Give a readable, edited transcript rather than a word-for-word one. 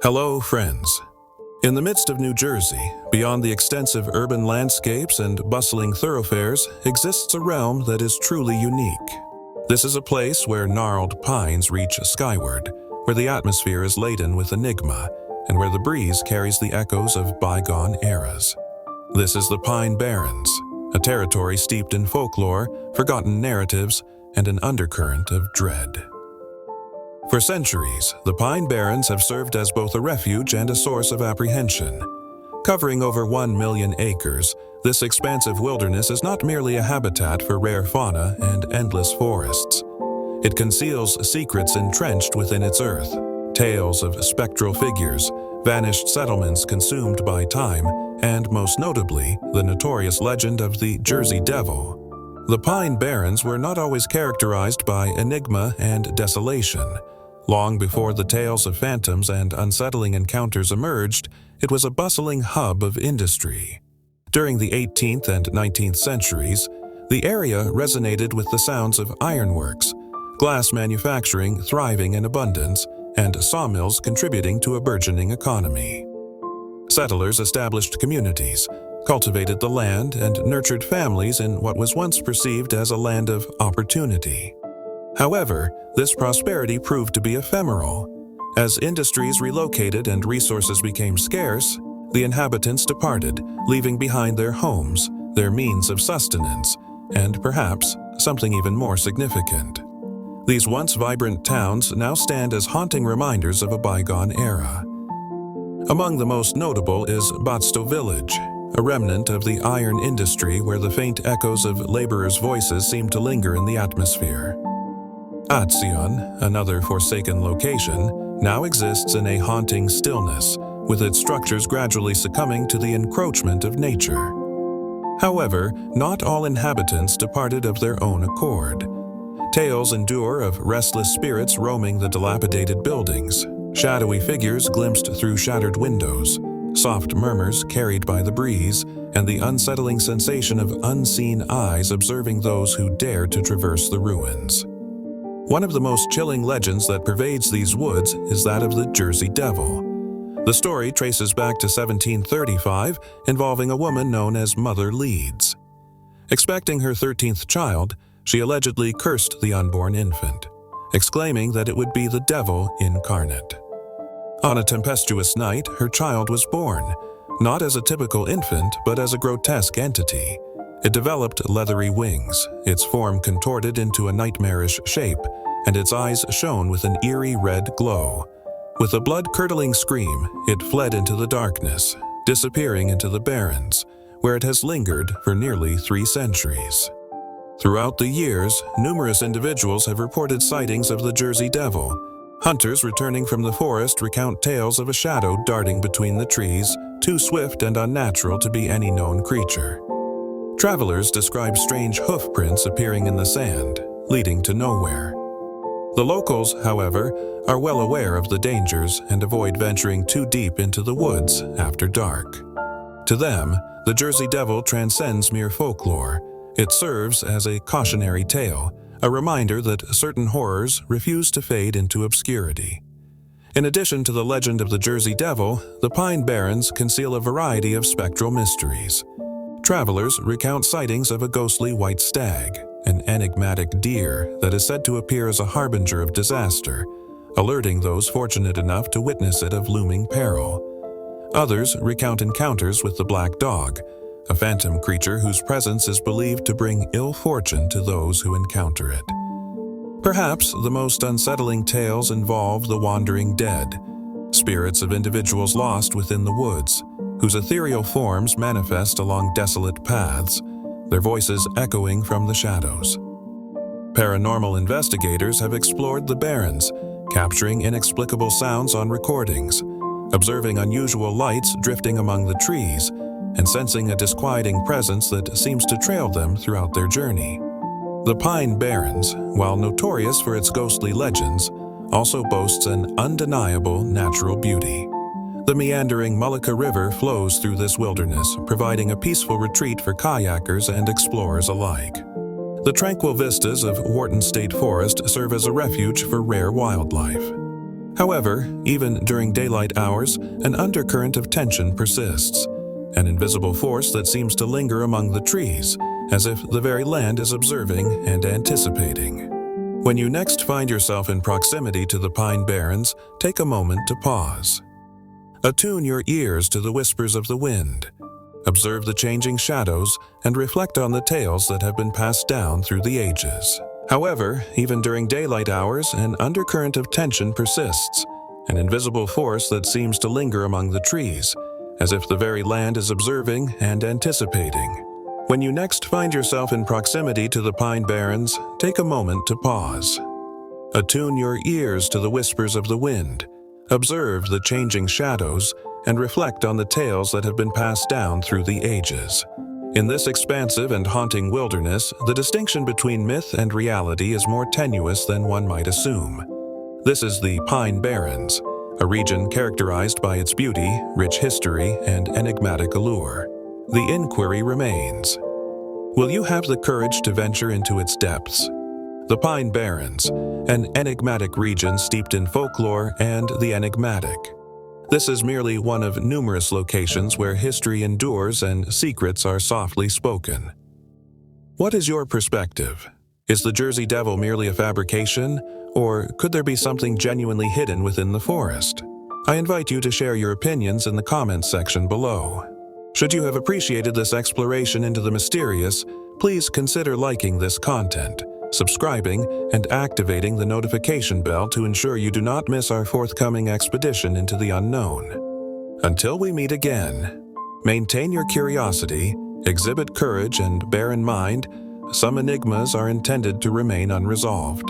Hello, friends. In the midst of New Jersey, beyond the extensive urban landscapes and bustling thoroughfares, exists a realm that is truly unique. This is a place where gnarled pines reach skyward, where the atmosphere is laden with enigma, and where the breeze carries the echoes of bygone eras. This is the Pine Barrens, a territory steeped in folklore, forgotten narratives, and an undercurrent of dread. For centuries, the Pine Barrens have served as both a refuge and a source of apprehension. Covering over 1 million acres, this expansive wilderness is not merely a habitat for rare fauna and endless forests. It conceals secrets entrenched within its earth, tales of spectral figures, vanished settlements consumed by time, and most notably, the notorious legend of the Jersey Devil. The Pine Barrens were not always characterized by enigma and desolation. Long before the tales of phantoms and unsettling encounters emerged, it was a bustling hub of industry. During the 18th and 19th centuries, the area resonated with the sounds of ironworks, glass manufacturing thriving in abundance, and sawmills contributing to a burgeoning economy. Settlers established communities, cultivated the land, and nurtured families in what was once perceived as a land of opportunity. However, this prosperity proved to be ephemeral. As industries relocated and resources became scarce, the inhabitants departed, leaving behind their homes, their means of sustenance, and perhaps something even more significant. These once vibrant towns now stand as haunting reminders of a bygone era. Among the most notable is Botstow Village, a remnant of the iron industry where the faint echoes of laborers' voices seem to linger in the atmosphere. Atzion, another forsaken location, now exists in a haunting stillness, with its structures gradually succumbing to the encroachment of nature. However, not all inhabitants departed of their own accord. Tales endure of restless spirits roaming the dilapidated buildings, shadowy figures glimpsed through shattered windows, soft murmurs carried by the breeze, and the unsettling sensation of unseen eyes observing those who dare to traverse the ruins. One of the most chilling legends that pervades these woods is that of the Jersey Devil. The story traces back to 1735, involving a woman known as Mother Leeds. Expecting her 13th child, she allegedly cursed the unborn infant, exclaiming that it would be the devil incarnate. On a tempestuous night, her child was born, not as a typical infant, but as a grotesque entity. It developed leathery wings, its form contorted into a nightmarish shape, and its eyes shone with an eerie red glow. With a blood-curdling scream, it fled into the darkness, disappearing into the Barrens, where it has lingered for nearly 3 centuries. Throughout the years, numerous individuals have reported sightings of the Jersey Devil. Hunters returning from the forest recount tales of a shadow darting between the trees, too swift and unnatural to be any known creature. Travelers describe strange hoof prints appearing in the sand, leading to nowhere. The locals, however, are well aware of the dangers and avoid venturing too deep into the woods after dark. To them, the Jersey Devil transcends mere folklore. It serves as a cautionary tale, a reminder that certain horrors refuse to fade into obscurity. In addition to the legend of the Jersey Devil, the Pine Barrens conceal a variety of spectral mysteries. Travelers recount sightings of a ghostly white stag, an enigmatic deer that is said to appear as a harbinger of disaster, alerting those fortunate enough to witness it of looming peril. Others recount encounters with the black dog, a phantom creature whose presence is believed to bring ill fortune to those who encounter it. Perhaps the most unsettling tales involve the wandering dead, spirits of individuals lost within the woods, whose ethereal forms manifest along desolate paths, their voices echoing from the shadows. Paranormal investigators have explored the Barrens, capturing inexplicable sounds on recordings, observing unusual lights drifting among the trees, and sensing a disquieting presence that seems to trail them throughout their journey. The Pine Barrens, while notorious for its ghostly legends, also boasts an undeniable natural beauty. The meandering Mullica River flows through this wilderness, providing a peaceful retreat for kayakers and explorers alike. The tranquil vistas of Wharton State Forest serve as a refuge for rare wildlife. However, even during daylight hours, an undercurrent of tension persists, an invisible force that seems to linger among the trees, as if the very land is observing and anticipating. When you next find yourself in proximity to the pine barrens, take a moment to pause. Attune your ears to the whispers of the wind. Observe the changing shadows and reflect on the tales that have been passed down through the ages. However, even during daylight hours, an undercurrent of tension persists, an invisible force that seems to linger among the trees, as if the very land is observing and anticipating. When you next find yourself in proximity to the pine barrens, take a moment to pause. Attune your ears to the whispers of the wind. Observe the changing shadows and reflect on the tales that have been passed down through the ages. In this expansive and haunting wilderness, the distinction between myth and reality is more tenuous than one might assume. This is the Pine Barrens, a region characterized by its beauty, rich history, and enigmatic allure. The inquiry remains. Will you have the courage to venture into its depths? The Pine Barrens, an enigmatic region steeped in folklore and the enigmatic. This is merely one of numerous locations where history endures and secrets are softly spoken. What is your perspective? Is the Jersey Devil merely a fabrication, or could there be something genuinely hidden within the forest? I invite you to share your opinions in the comments section below. Should you have appreciated this exploration into the mysterious, please consider liking this content, subscribing, and activating the notification bell to ensure you do not miss our forthcoming expedition into the unknown. Until we meet again, maintain your curiosity, exhibit courage, and bear in mind, some enigmas are intended to remain unresolved.